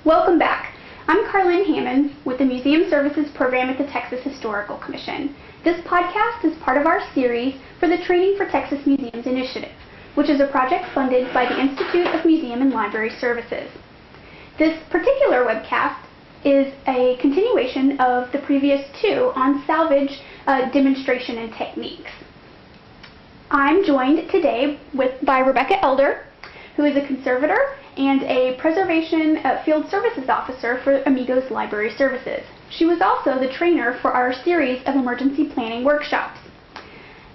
Welcome back. I'm Carlyn Hammond with the Museum Services Program at the Texas Historical Commission. This podcast is part of our series for the Training for Texas Museums Initiative, which is a project funded by the Institute of Museum and Library Services. This particular webcast is a continuation of the previous two on salvage demonstration and techniques. I'm joined today by Rebecca Elder, who is a conservator and a preservation field services officer for Amigos Library Services. She was also the trainer for our series of emergency planning workshops.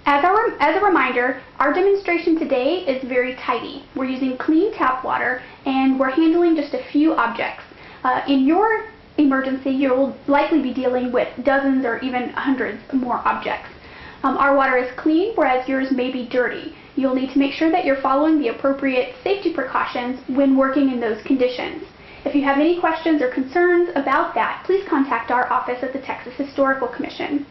As a reminder, our demonstration today is very tidy. We're using clean tap water and we're handling just a few objects. In your emergency, you'll likely be dealing with dozens or even hundreds more objects. Our water is clean, whereas yours may be dirty. You'll need to make sure that you're following the appropriate safety precautions when working in those conditions. If you have any questions or concerns about that, please contact our office at the Texas Historical Commission.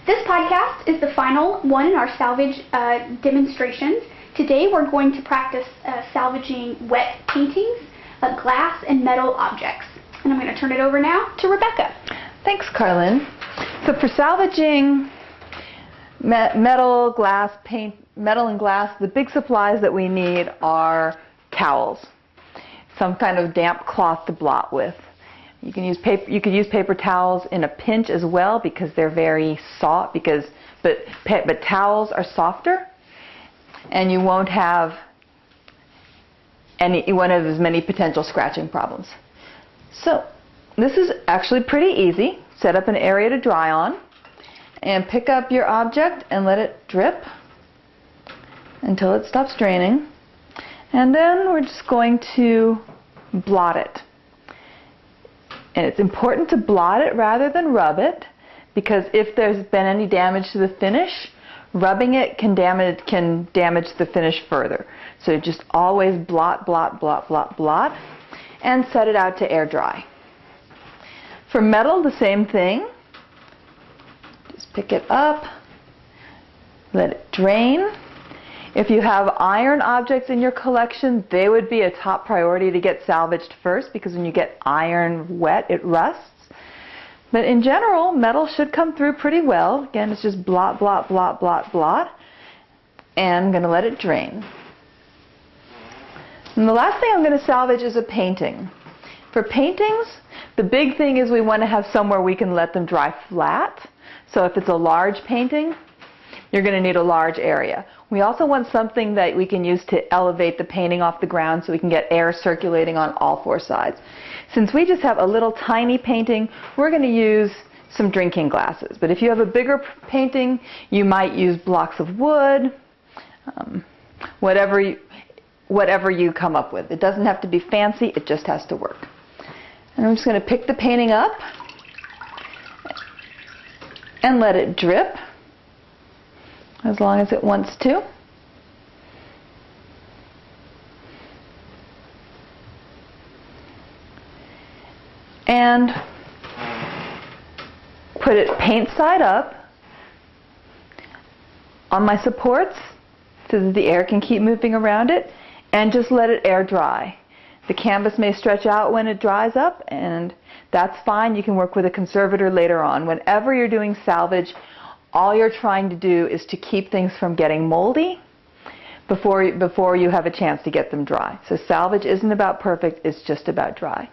This podcast is the final one in our salvage demonstrations. Today we're going to practice salvaging wet paintings, glass, and metal objects. And I'm going to turn it over now to Rebecca. Thanks, Carlyn. So for salvaging metal, and glass, the big supplies that we need are towels, some kind of damp cloth to blot with. You can use paper. You could use paper towels in a pinch as well because they're very soft. But towels are softer, and you won't have as many potential scratching problems. So this is actually pretty easy. Set up an area to dry on, and pick up your object and let it drip until it stops draining. And then we're just going to blot it. And it's important to blot it rather than rub it, because if there's been any damage to the finish, rubbing it can damage the finish further. So just always blot, blot, blot, blot, blot, and set it out to air dry. For metal, the same thing. Just pick it up, let it drain. If you have iron objects in your collection, they would be a top priority to get salvaged first, because when you get iron wet, it rusts. But in general, metal should come through pretty well. Again, it's just blot, blot, blot, blot, blot. And I'm going to let it drain. And the last thing I'm going to salvage is a painting. For paintings, the big thing is we want to have somewhere we can let them dry flat. So if it's a large painting, you're going to need a large area. We also want something that we can use to elevate the painting off the ground so we can get air circulating on all four sides. Since we just have a little tiny painting, we're going to use some drinking glasses. But if you have a bigger painting, you might use blocks of wood, whatever you come up with. It doesn't have to be fancy, it just has to work. And I'm just going to pick the painting up and let it drip as long as it wants to. And put it paint side up on my supports so that the air can keep moving around it, and just let it air dry. The canvas may stretch out when it dries up, and that's fine. You can work with a conservator later on. Whenever you're doing salvage, all you're trying to do is to keep things from getting moldy before you have a chance to get them dry. So salvage isn't about perfect, it's just about dry.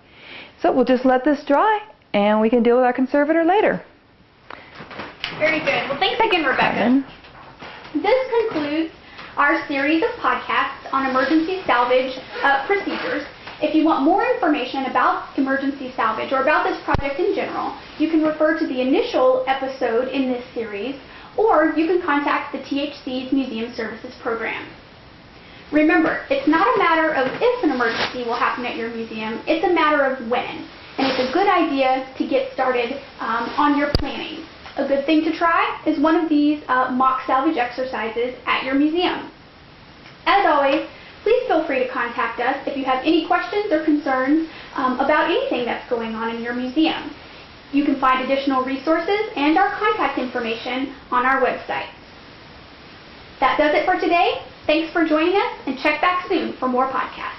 So we'll just let this dry, and we can deal with our conservator later. Very good. Well, thanks again, Rebecca. This concludes our series of podcasts on emergency salvage procedures. If you want more information about emergency salvage or about this project in general, you can refer to the initial episode in this series, or you can contact the THC's Museum Services Program. Remember, it's not a matter of if an emergency will happen at your museum, it's a matter of when. And it's a good idea to get started on your planning. A good thing to try is one of these mock salvage exercises at your museum. As always, please feel free to contact us if you have any questions or concerns about anything that's going on in your museum. You can find additional resources and our contact information on our website. That does it for today. Thanks for joining us, and check back soon for more podcasts.